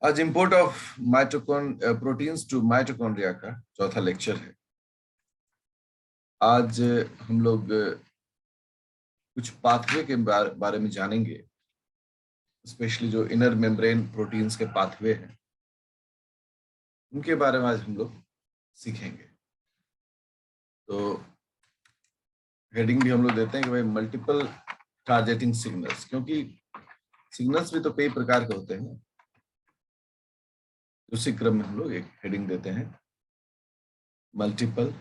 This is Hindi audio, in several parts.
आज import of proteins to mitochondria का चौथा लेक्चर है। आज हम लोग कुछ पाथवे के बारे में जानेंगे, स्पेशली जो इनर मेम्ब्रेन प्रोटीन्स के पाथवे हैं उनके बारे में आज हम लोग सीखेंगे। तो हेडिंग भी हम लोग देते हैं कि भाई मल्टीपल टारगेटिंग सिग्नल्स, क्योंकि सिग्नल्स भी तो कई प्रकार के होते हैं। उसी क्रम में हम लोग एक हेडिंग देते हैं, multiple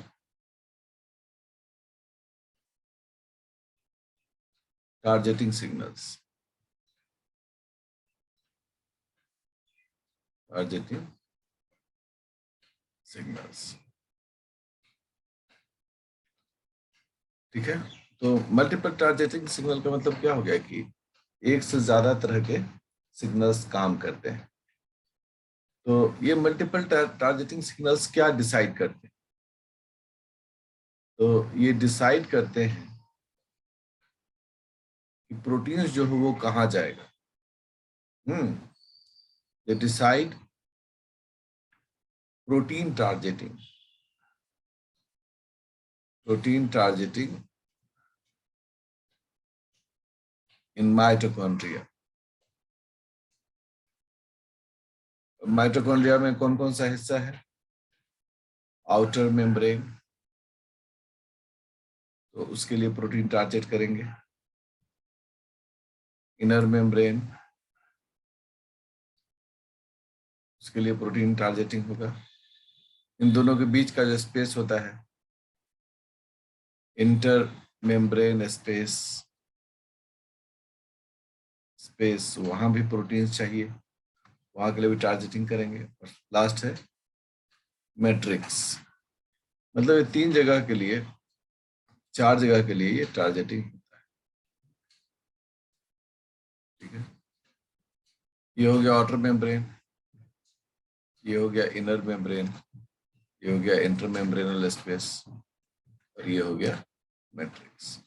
targeting signals. Targeting signals, ठीक है। तो मल्टीपल टारगेटिंग सिग्नल का मतलब क्या हो गया कि एक से ज्यादा तरह के सिग्नल्स काम करते हैं। तो ये मल्टीपल टारगेटिंग सिग्नल्स क्या डिसाइड करते हैं? तो ये डिसाइड करते हैं कि प्रोटीन्स जो है वो कहाँ जाएगा। They decide protein targeting in mitochondria. Mitochondria में कौन कौन सा हिस्सा है? आउटर मेम्ब्रेन, तो उसके लिए प्रोटीन टारगेट करेंगे। इनर मेम्ब्रेन, उसके लिए प्रोटीन टारगेटिंग होगा। इन दोनों के बीच का जो स्पेस होता है, इंटर मेम्ब्रेन स्पेस, वहां भी प्रोटीन्स चाहिए, वहां के लिए भी टारगेटिंग करेंगे। और लास्ट है मैट्रिक्स, मतलब ये 3 जगह के लिए, 4 जगह के लिए ये टारगेटिंग होता है, ठीक है। ये हो गया आउटर मेम्ब्रेन, ये हो गया इनर मेम्ब्रेन, ये हो गया इंटर मेम्ब्रेनल स्पेस, और ये हो गया मैट्रिक्स।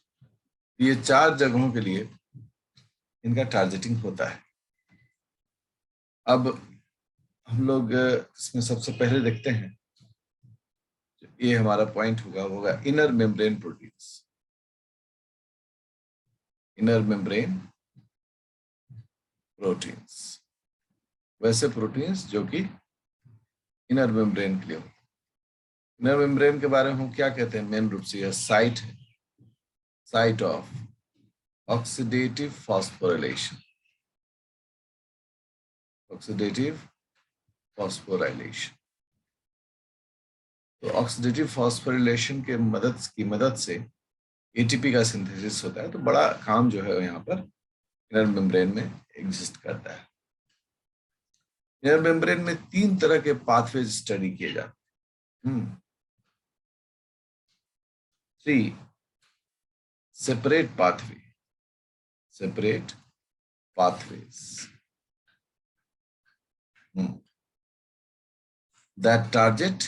ये 4 जगहों के लिए इनका टारगेटिंग होता है। अब हम लोग इसमें सबसे पहले देखते हैं, ये हमारा पॉइंट होगा inner membrane proteins. Inner membrane proteins, वैसे प्रोटीन्स जो कि इनर मेम्ब्रेन के लिए होते हैं। इनर मेम्ब्रेन के बारे में हम क्या कहते हैं? मेन रूप से यह साइट है, site of oxidative phosphorylation. Oxidative phosphorylation, तो ऑक्सीडेटिव फॉस्फोराइलेशन के मदद से एटीपी का सिंथेसिस होता है। तो बड़ा काम जो है यहाँ पर इनर मेम्ब्रेन में एग्जिस्ट करता है। इनर मेम्ब्रेन में 3 तरह के पाथवेज स्टडी किए जाते हैं। 3 separate pathways that target,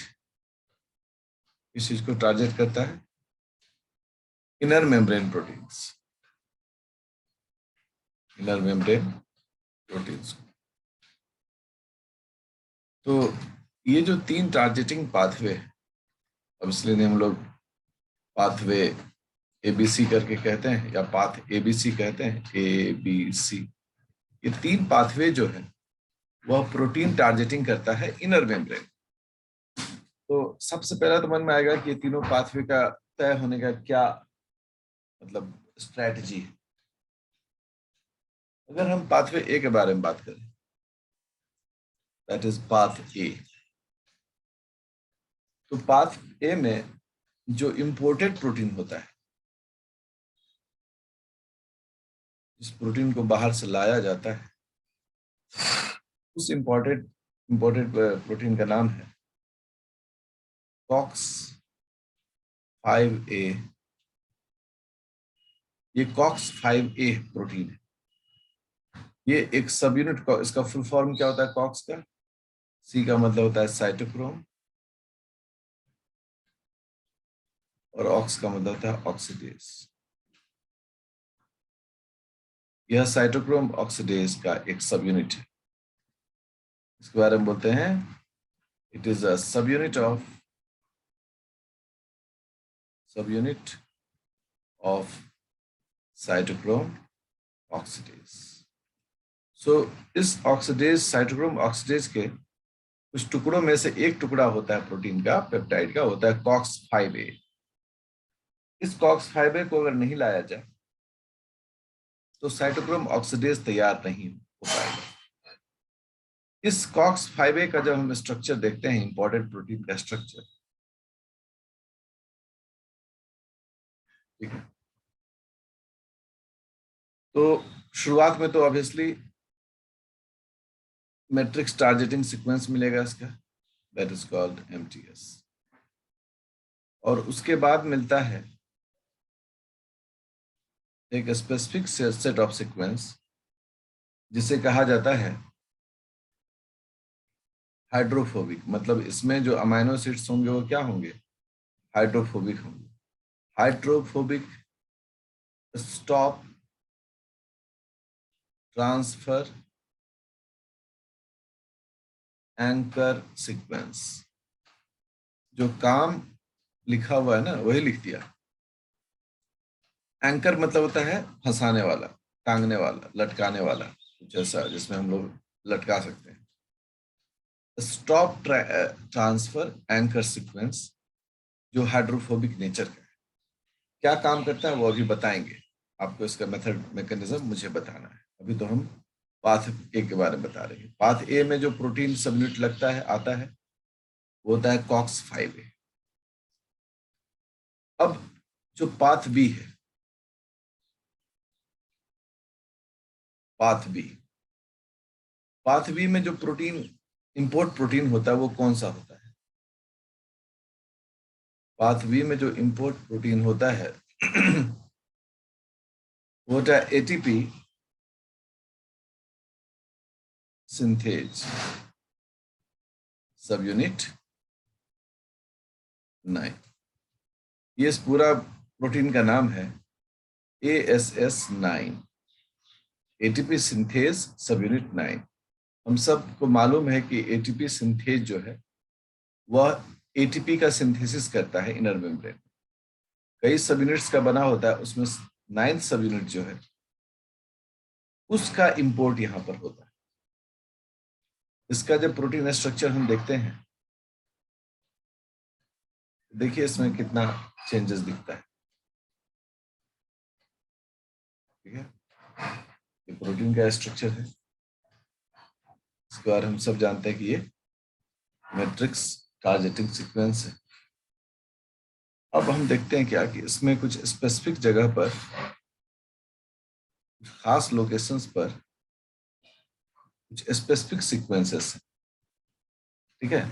इस चीज को टारगेट करता है inner membrane proteins, inner membrane proteins. तो ये जो 3 टारगेटिंग पाथवे है, अब इसलिए हम लोग पाथवे एबीसी करके कहते हैं, या पाथ एबीसी कहते हैं, एबीसी। ये 3 पाथवे जो है वह प्रोटीन टारगेटिंग करता है इनर मेम्ब्रेन। तो सबसे पहला तो मन में आएगा कि ये तीनों पाथवे का तय होने का क्या मतलब स्ट्रैटेजी है। अगर हम पाथवे ए के बारे में बात करें, दैट इज पाथ ए, तो पाथ ए में जो इंपोर्टेड प्रोटीन होता है, जिस प्रोटीन को बाहर से लाया जाता है, उस इंपोर्टेड प्रोटीन का नाम है कॉक्स 5A। ये कॉक्स 5A प्रोटीन है। ये एक सब यूनिट, इसका फुल फॉर्म क्या होता है कॉक्स का? सी का मतलब होता है साइटोक्रोम, और ऑक्स का मतलब होता है ऑक्सीडेज। यह साइटोक्रोम ऑक्सीडेज का एक सब यूनिट है। इसके बारे में बोलते हैं it is a subunit of cytochrome oxidase. So इस ऑक्सीडेज, साइटोक्रोम ऑक्सीडेज के कुछ टुकड़ों में से एक टुकड़ा होता है प्रोटीन का, पेप्टाइड का, होता है कॉक्स 5A। इस कॉक्स 5A को अगर नहीं लाया जाए तो साइटोक्रोम ऑक्सीडेज तैयार नहीं हो पाएगा। इस कॉक्स 5A का जब हम स्ट्रक्चर देखते हैं, इंपॉर्टेंट प्रोटीन का स्ट्रक्चर, ठीक है, तो शुरुआत में तो ऑब्वियसली मैट्रिक्स टारगेटिंग सीक्वेंस मिलेगा इसका, दैट इज कॉल्ड MTS। और उसके बाद मिलता है एक स्पेसिफिक सेट ऑफ सीक्वेंस जिसे कहा जाता है हाइड्रोफोबिक। मतलब इसमें जो अमाइनो एसिड्स होंगे वो क्या होंगे? हाइड्रोफोबिक होंगे। Hydrophobic stop transfer anchor sequence. जो काम लिखा हुआ है ना वही लिख दिया। एंकर मतलब होता है फंसाने वाला, टांगने वाला, लटकाने वाला, कुछ ऐसा जिसमें हम लोग लटका सकते हैं। स्टॉप ट्रांसफर एंकर सीक्वेंस जो हाइड्रोफोबिक नेचर का है, क्या काम करता है वो अभी बताएंगे आपको। इसका मेथड मैकेनिज्म मुझे बताना है। अभी तो हम पाथ ए के बारे में बता रहे हैं। पाथ ए में जो प्रोटीन सबयूनिट लगता है, आता है, वो होता है कॉक्स 5A। अब जो पाथ बी है, पाथ बी, पाथ बी में जो प्रोटीन, इंपोर्ट प्रोटीन होता है वो कौन सा होता है? पाथ बी में जो इंपोर्ट प्रोटीन होता है वो होता है ATP सिंथेज सब यूनिट 9। ये इस पूरा प्रोटीन का नाम है ASS9, ATP सिंथेज सब यूनिट 9। हम सबको मालूम है कि ATP सिंथेज जो है वह ATP का सिंथेसिस करता है इनर मेम्ब्रेन। कई सब यूनिट्स का बना होता है, उसमें 9th सब यूनिट जो है उसका इंपोर्ट यहां पर होता है। इसका जब प्रोटीन स्ट्रक्चर हम देखते हैं, देखिए इसमें कितना चेंजेस दिखता है। ठीक है, ये प्रोटीन का स्ट्रक्चर है। इसके बारे में हम सब जानते हैं कि ये मैट्रिक्स टारगेटिंग सीक्वेंस है। अब हम देखते हैं क्या कि इसमें कुछ स्पेसिफिक जगह पर, खास लोकेशंस पर कुछ स्पेसिफिक सीक्वेंसेस हैं। ठीक है,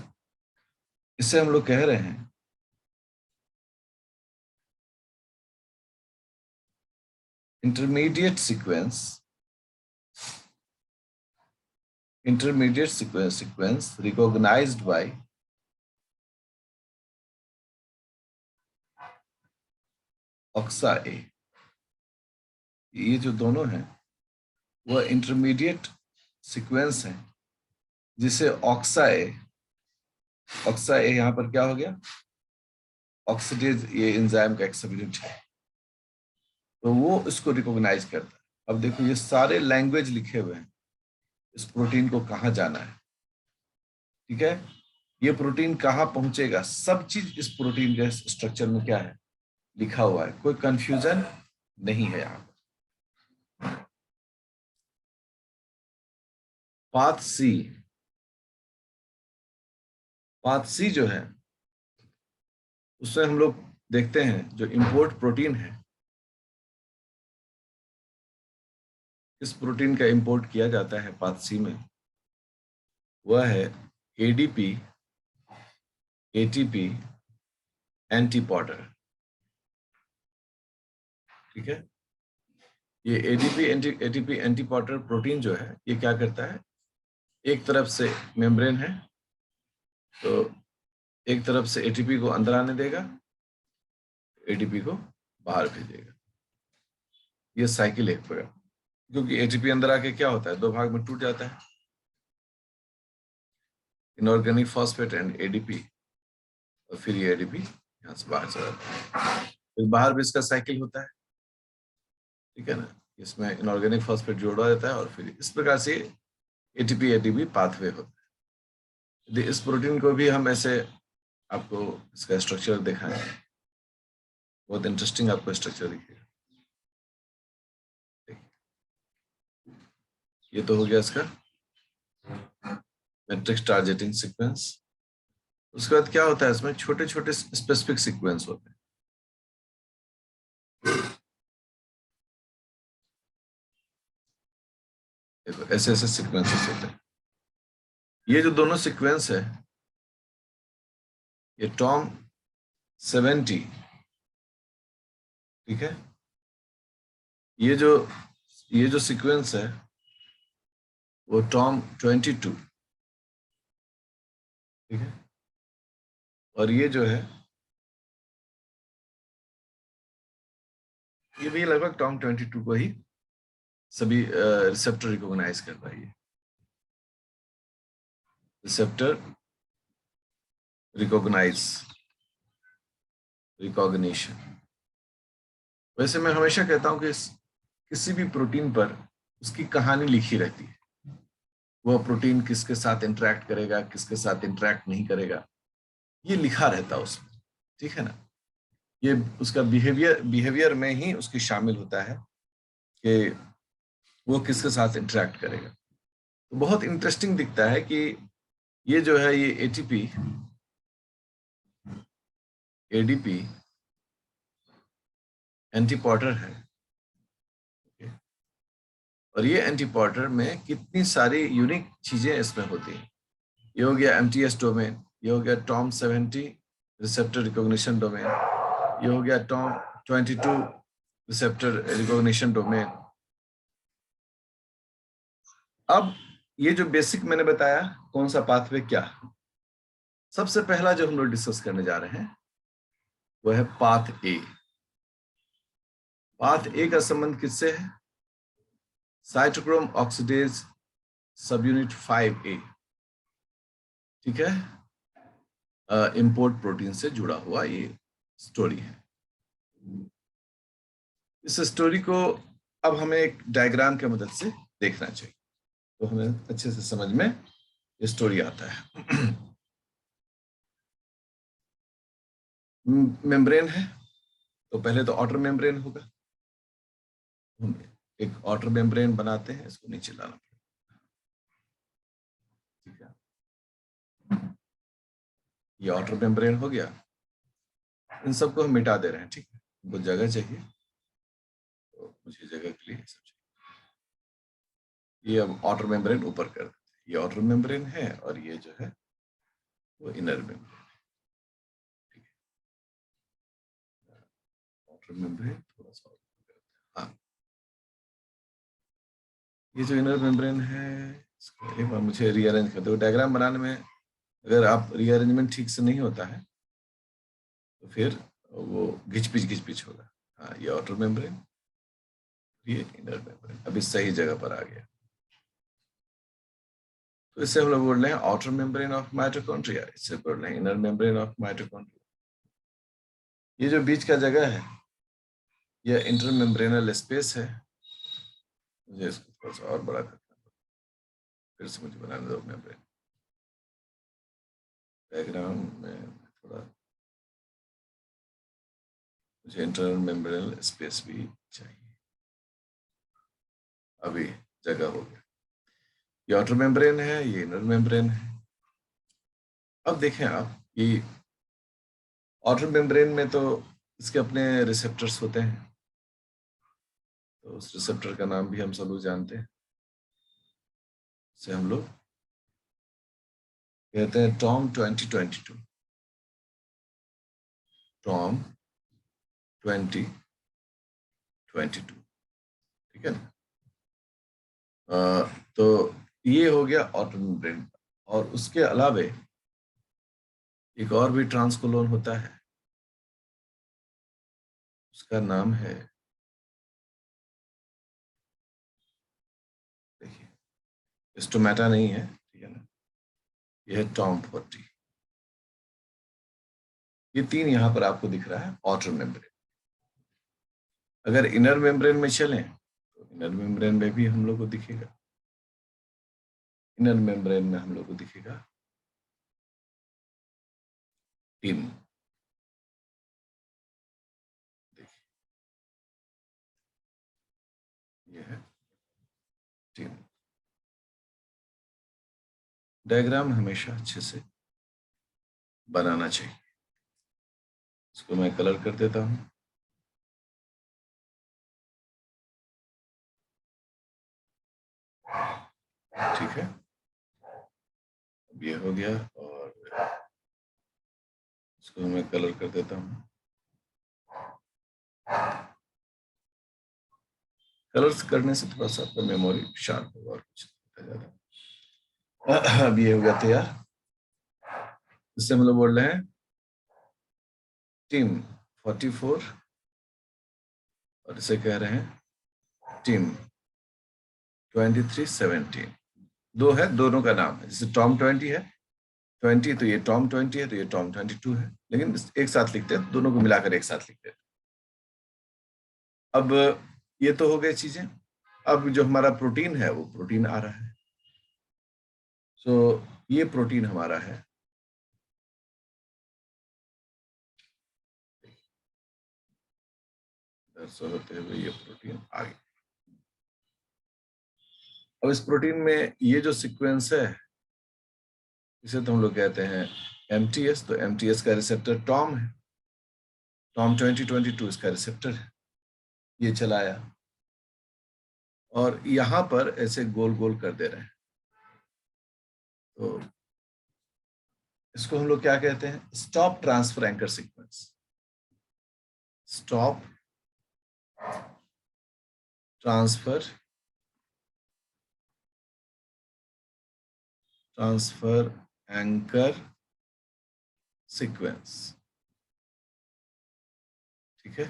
इसे हम लोग कह रहे हैं intermediate sequence. Intermediate sequence recognized by ऑक्सा ए। ये जो दोनों हैं वह इंटरमीडिएट सीक्वेंस है जिसे ऑक्सा ए, ऑक्सा ए यहां पर क्या हो गया? ऑक्सीडेज, ये एंजाइम का एक सबयूनिट है, तो वो इसको रिकॉग्नाइज करता है। अब देखो ये सारे लैंग्वेज लिखे हुए हैं, इस प्रोटीन को कहाँ जाना है। ठीक है, ये प्रोटीन कहाँ पहुंचेगा, सब चीज इस प्रोटीन के स्ट्रक्चर में क्या है, लिखा हुआ है। कोई कंफ्यूजन नहीं है यहाँ। पाथ सी, पाथ सी जो है उससे हम लोग देखते हैं जो इंपोर्ट प्रोटीन है, इस प्रोटीन का इंपोर्ट किया जाता है पाथ सी में, वह है ADP ATP एंटीपॉटर। ठीक है, ये ATP एंटीपॉटर प्रोटीन जो है ये क्या करता है, एक तरफ से मेम्ब्रेन है तो एक तरफ से ATP को अंदर आने देगा, ATP को बाहर भेजेगा। ये साइकिल एक प्रकार, क्योंकि ATP अंदर आके क्या होता है, दो भाग में टूट जाता है। इनऑर्गेनिक फॉस्फेट एंड एडीपी, और फिर ये एडीपी यहाँ से बाहर चला जाता है। फिर बाहर भी इसका साइकिल होता है, ठीक है ना, इसमें इनऑर्गेनिक फॉस्फेट जोड़ा रहता है और फिर इस प्रकार से एटीपी एडीपी पाथवे होता है। यदि इस प्रोटीन को भी हम ऐसे आपको इसका स्ट्रक्चर दिखाएं, बहुत इंटरेस्टिंग आपको स्ट्रक्चर दिखेगा। ये तो हो गया इसका मैट्रिक्स टारगेटिंग सीक्वेंस। उसके बाद क्या होता है, इसमें छोटे छोटे स्पेसिफिक सीक्वेंस होते हैं। देखो ऐसे ऐसे सीक्वेंसेस होते हैं। ये जो दोनों सीक्वेंस है, ये टॉम 70, ठीक है, ये जो सीक्वेंस है वो टॉम 22, ठीक है, और ये जो है ये भी लगभग टॉम 22 को ही सभी रिसेप्टर रिकॉग्नाइज कर रहा है। Receptor recognition. वैसे मैं हमेशा कहता हूं कि किसी भी प्रोटीन पर उसकी कहानी लिखी रहती है। वह प्रोटीन किसके साथ इंटरेक्ट करेगा, किसके साथ इंटरेक्ट नहीं करेगा, ये लिखा रहता है उसमें, ठीक है ना। ये उसका बिहेवियर में ही उसकी शामिल होता है कि वो किसके साथ इंटरेक्ट करेगा। तो बहुत इंटरेस्टिंग दिखता है कि ये जो है ये एटीपी एडीपी एंटीपोर्टर है, और ये एंटीपोर्टर में कितनी सारी यूनिक चीजें इसमें होती हैं। ये हो गया एमटीएस डोमेन, ये हो गया टॉम 70 रिसेप्टर रिकॉग्निशन डोमेन, ये हो गया टॉम 22 रिसेप्टर रिकॉग्निशन डोमेन। अब ये जो बेसिक मैंने बताया कौन सा पाथवे क्या, सबसे पहला जो हम लोग डिस्कस करने जा रहे हैं वो है पाथ ए। पाथ ए का संबंध किससे है? साइटोक्रोम ऑक्सीडेज सब यूनिट 5A, ठीक है, इंपोर्ट प्रोटीन से जुड़ा हुआ ये स्टोरी है। इस स्टोरी को अब हमें एक डायग्राम की मदद से देखना चाहिए, तो हमें अच्छे से समझ में ये स्टोरी आता है। मेम्ब्रेन है, तो पहले तो आउटर मेम्ब्रेन होगा। हम एक आउटर मेम्ब्रेन बनाते हैं, इसको नीचे लाना पड़ेगा, ठीक है। ये आउटर मेम्ब्रेन हो गया। इन सबको हम मिटा दे रहे हैं, ठीक है, हमको जगह चाहिए, तो मुझे जगह के लिए सब चाहिए। ये अब आउटर मेम्ब्रेन ऊपर कर देते हैं। ये आउटर मेम्ब्रेन है और ये जो है वो इनर मेम्ब्रेन, ठीक है। आउटर मेम्ब्रेन थोड़ा सा ऊपर करते हैं। हाँ, ये जो इनर मेम्ब्रेन है इसको एक बार मुझे रीअरेंज कर दो। डायग्राम बनाने में अगर आप रीअरेंजमेंट ठीक से नहीं होता है तो फिर वो घिच पिच होगा। हाँ, ये आउटर मेम्ब्रेन, ये इनर मेम्ब्रेन अभी सही जगह पर आ गया। तो इससे हम लोग बोल रहे हैं आउटर मेम्ब्रेन ऑफ माइटोकॉन्ड्रिया, इससे बोल रहे हैं इनर मेम्ब्रेन ऑफ माइटोकॉन्ड्रिया। ये जो बीच का जगह है यह इंटरमेम्ब्रेनल स्पेस है। मुझे इसको थोड़ा सा और बड़ा करना है, फिर से मुझे बनाने दो मेम्ब्रेन। डायग्राम में थोड़ा मुझे इंटरनल मेम्ब्रेनल स्पेस भी चाहिए। अभी जगह हो गया। ये आउटर मेम्ब्रेन है, ये इनर मेम्ब्रेन है। अब देखें आप कि आउटर मेम्ब्रेन में तो इसके अपने रिसेप्टर्स होते हैं, तो उस रिसेप्टर का नाम भी हम सब लोग जानते हैं, से हम लोग कहते हैं टॉम 2022, टॉम 2022, ठीक है ना। तो ये हो गया आउटर मेम्ब्रेन। और उसके अलावे एक और भी ट्रांसकोलोन होता है, उसका नाम है, देखिए स्टोमेटा नहीं है, ठीक है ना, ये है TOM40। ये 3 यहां पर आपको दिख रहा है आउटर मेम्ब्रेन। अगर इनर मेम्ब्रेन में चलें तो इनर मेम्ब्रेन में भी हम लोग को दिखेगा, इनर मेम्ब्रेन में हम लोग को दिखेगा टिम। देखिए ये है टिम। डायग्राम हमेशा अच्छे से बनाना चाहिए। इसको मैं कलर कर देता हूं। ठीक है, अब ये हो गया और इसको मैं कलर कर देता हूं। कलर्स करने से थोड़ा सा आपका मेमोरी शार्प होगा और कुछ ज्यादा। अब ये हो गया तैयार। इससे हम लोग बोल रहे हैं टीम 44 और इसे कह रहे हैं टीम 2317। दो है, दोनों का नाम है। जैसे TOM20 है 20, तो ये TOM20 है, तो ये TOM22 है, लेकिन एक साथ लिखते हैं, दोनों को मिलाकर एक साथ लिखते हैं। अब ये तो हो गई चीजें। अब जो हमारा प्रोटीन है वो प्रोटीन आ रहा है। सो ये प्रोटीन हमारा है, होते हुए ये प्रोटीन आ गया। अब इस प्रोटीन में ये जो सीक्वेंस है इसे तो हम लोग कहते हैं MTS। तो MTS का रिसेप्टर टॉम है, TOM2022 इसका रिसेप्टर है। ये चलाया और यहां पर ऐसे गोल गोल कर दे रहे हैं। तो इसको हम लोग क्या कहते हैं? Stop transfer anchor sequence. Stop transfer anchor sequence. ठीक है,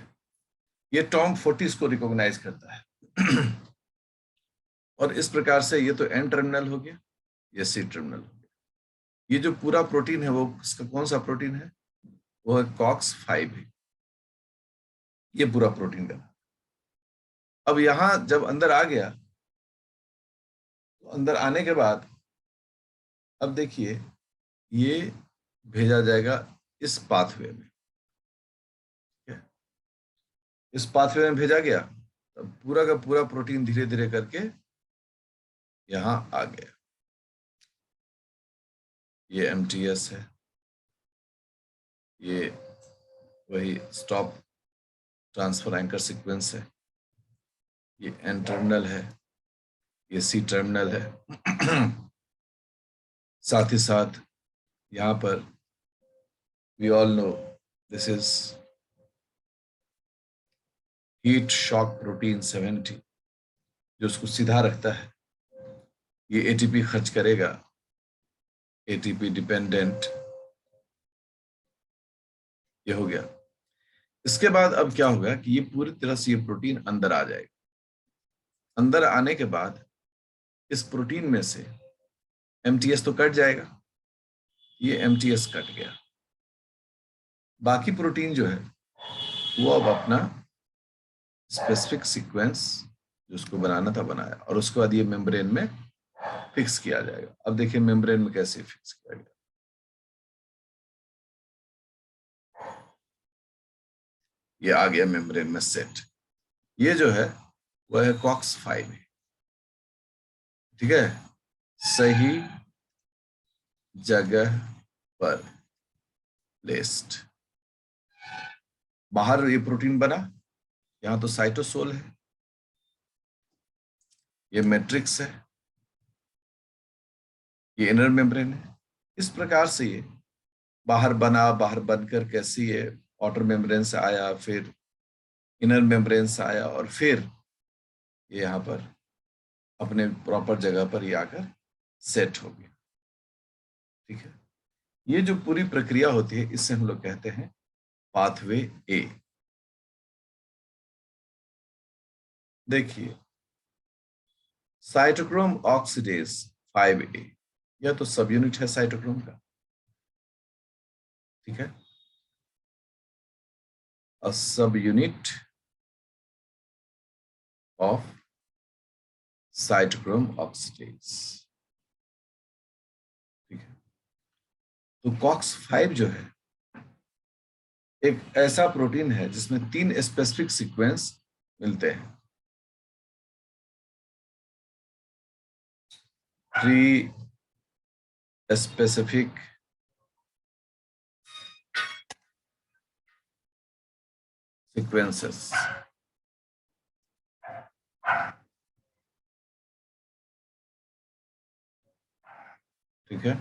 ये TOM40 को रिकॉग्नाइज करता है। और इस प्रकार से ये तो एन टर्मिनल हो गया, ये सी टर्मिनल हो गया। ये जो पूरा प्रोटीन है वो इसका कौन सा प्रोटीन है? वो है COX-5 है, ये पूरा प्रोटीन का। अब यहां जब अंदर आ गया तो अंदर आने के बाद अब देखिए ये भेजा जाएगा इस पाथवे में। इस पाथवे में भेजा गया, तब पूरा का पूरा प्रोटीन धीरे धीरे करके यहां आ गया। ये MTS है, ये वही स्टॉप ट्रांसफर एंकर सीक्वेंस है, ये एन टर्मिनल है, ये सी टर्मिनल है। साथ ही साथ यहां पर we all know this is heat shock protein 70, जो उसको सीधा रखता है। ये ATP खर्च करेगा, ATP डिपेंडेंट। ये हो गया। इसके बाद अब क्या होगा कि ये पूरी तरह से ये प्रोटीन अंदर आ जाएगा। अंदर आने के बाद इस प्रोटीन में से MTS तो कट जाएगा, ये MTS कट गया। बाकी प्रोटीन जो है वो अब अपना स्पेसिफिक सीक्वेंस जो उसको बनाना था बनाया, और उसके बाद ये मेम्ब्रेन में फिक्स किया जाएगा। अब देखिए मेम्ब्रेन में कैसे फिक्स किया गया। ये आ गया मेम्ब्रेन में सेट। ये जो है वह है COX-5। ठीक है, सही जगह पर प्लेस्ड। बाहर ये प्रोटीन बना, यहां तो साइटोसोल है, ये मैट्रिक्स है, ये इनर मेम्ब्रेन है। इस प्रकार से ये बाहर बना, बाहर बनकर कैसे ये आउटर मेम्ब्रेन से आया, फिर इनर मेम्ब्रेन से आया, और फिर ये यहाँ पर अपने प्रॉपर जगह पर ये आकर सेट हो गया। ठीक है, ये जो पूरी प्रक्रिया होती है इससे हम लोग कहते हैं पाथवे ए। देखिए साइटोक्रोम ऑक्सीडेज 5A, या तो सब यूनिट है साइटोक्रोम का, ठीक है, अ सब यूनिट ऑफ साइटोक्रोम ऑक्सीडेज, ठीक है। तो कॉक्स 5 जो है एक ऐसा प्रोटीन है जिसमें 3 स्पेसिफिक सीक्वेंस मिलते हैं, 3 स्पेसिफिक सीक्वेंसेस, ठीक है।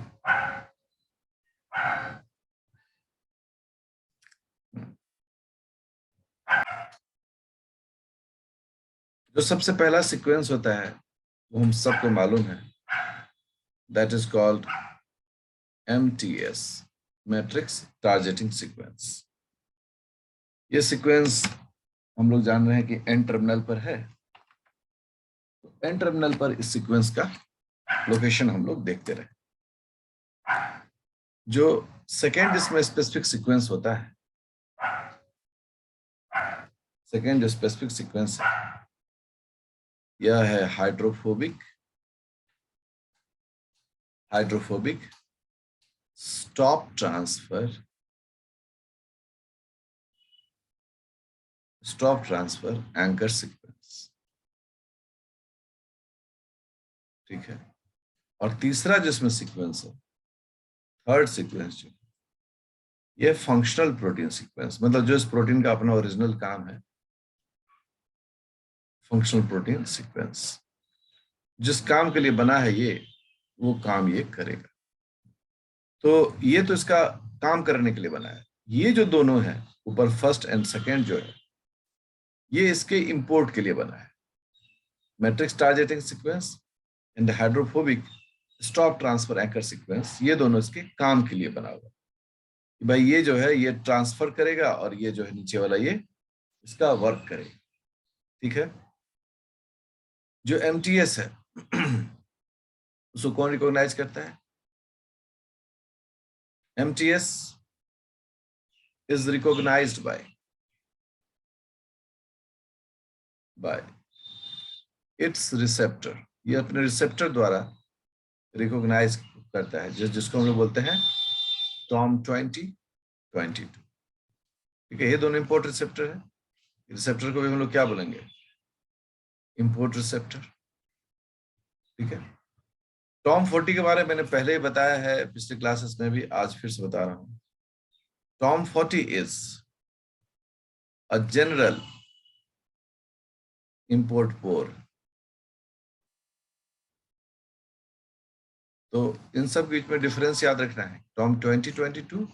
जो सबसे पहला सीक्वेंस होता है वो हम सबको मालूम है, that is called MTS, matrix targeting sequence. ये सीक्वेंस हम लोग जान रहे हैं कि एन टर्मिनल पर है, तो एन टर्मिनल पर इस सीक्वेंस का लोकेशन हम लोग देखते रहे। जो सेकेंड इसमें स्पेसिफिक सीक्वेंस होता है, सेकेंड जो स्पेसिफिक सीक्वेंस है यह है hydrophobic stop transfer anchor sequence, ठीक है। और तीसरा जिसमें सीक्वेंस है, थर्ड सीक्वेंस जो ये फंक्शनल प्रोटीन सीक्वेंस, मतलब जो इस प्रोटीन का अपना ओरिजिनल काम है, फंक्शनल प्रोटीन सीक्वेंस, जिस काम के लिए बना है ये वो काम ये करेगा। तो ये तो इसका काम करने के लिए बना है। ये जो दोनों है ऊपर फर्स्ट एंड सेकेंड जो है ये इसके इंपोर्ट के लिए बना है, matrix targeting sequence and hydrophobic stop transfer anchor sequence, ये दोनों इसके काम के लिए बना हुआ कि भाई ये जो है ये ट्रांसफर करेगा और ये जो है नीचे वाला ये इसका वर्क करेगा, ठीक है। जो MTS है उसको कौन रिकॉग्नाइज करता है? MTS is recognized by its receptor, ये अपने रिसेप्टर द्वारा रिकॉग्नाइज करता है, जिसको हम लोग बोलते हैं TOM2022, ठीक है। ये दोनों इंपोर्ट रिसेप्टर है, रिसेप्टर को भी हम लोग क्या बोलेंगे? इंपोर्ट रिसेप्टर, ठीक है। TOM40 के बारे में मैंने पहले ही बताया है पिछले क्लासेस में भी, आज फिर से बता रहा हूं। TOM40 is a general import pore. तो इन सब के बीच में डिफरेंस याद रखना है। TOM2022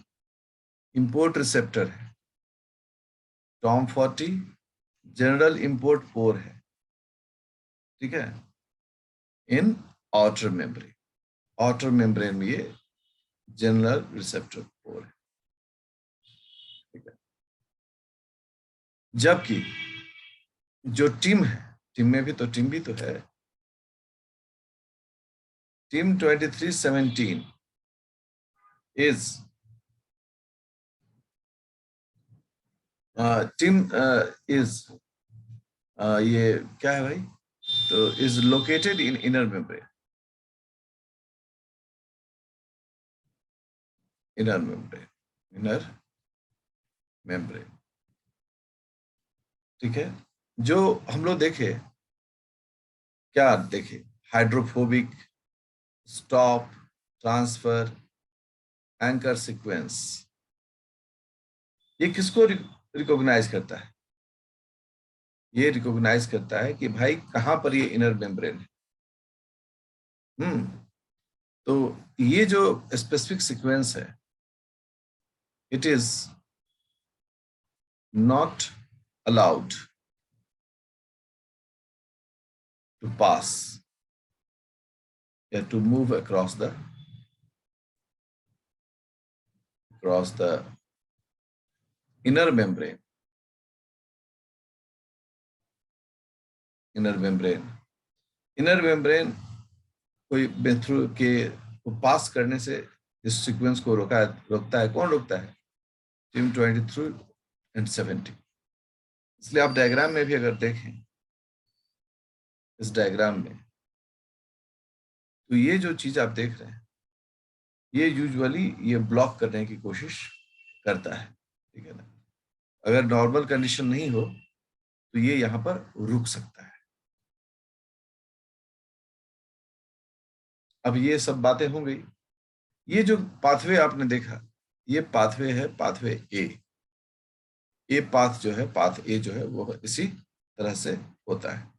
इंपोर्ट रिसेप्टर है, TOM40 जनरल इंपोर्ट पोर है, ठीक है, इन आउटर मेम्ब्रेन में ये जनरल रिसेप्टर पोर है, ठीक है। जबकि जो टीम है, टीम भी तो है, टीम 2317 इज टीम इज ये क्या है भाई? तो is located in inner membrane, ठीक है। जो हम लोग देखे, क्या देखे? Hydrophobic stop transfer anchor sequence, ये किसको रिकॉग्नाइज करता है? ये रिकॉग्नाइज करता है कि भाई कहां पर ये इनर मेम्ब्रेन है। तो ये जो स्पेसिफिक सीक्वेंस है, it is not allowed to pass या to move across the inner membrane inner membrane कोई थ्रू के को पास करने से इस सीक्वेंस को रोकता है। कौन रोकता है? TIM23 and 70। इसलिए आप डायग्राम में भी अगर देखें, इस डायग्राम में, तो ये जो चीज आप देख रहे हैं, ये यूजुअली ये ब्लॉक करने की कोशिश करता है, ठीक है ना। अगर नॉर्मल कंडीशन नहीं हो तो ये यहाँ पर रुक सकता है। अब ये सब बातें हो गई। ये जो पाथवे आपने देखा, ये पाथवे है, पाथवे ए पाथ जो है, पाथ ए जो है वो इसी तरह से होता है।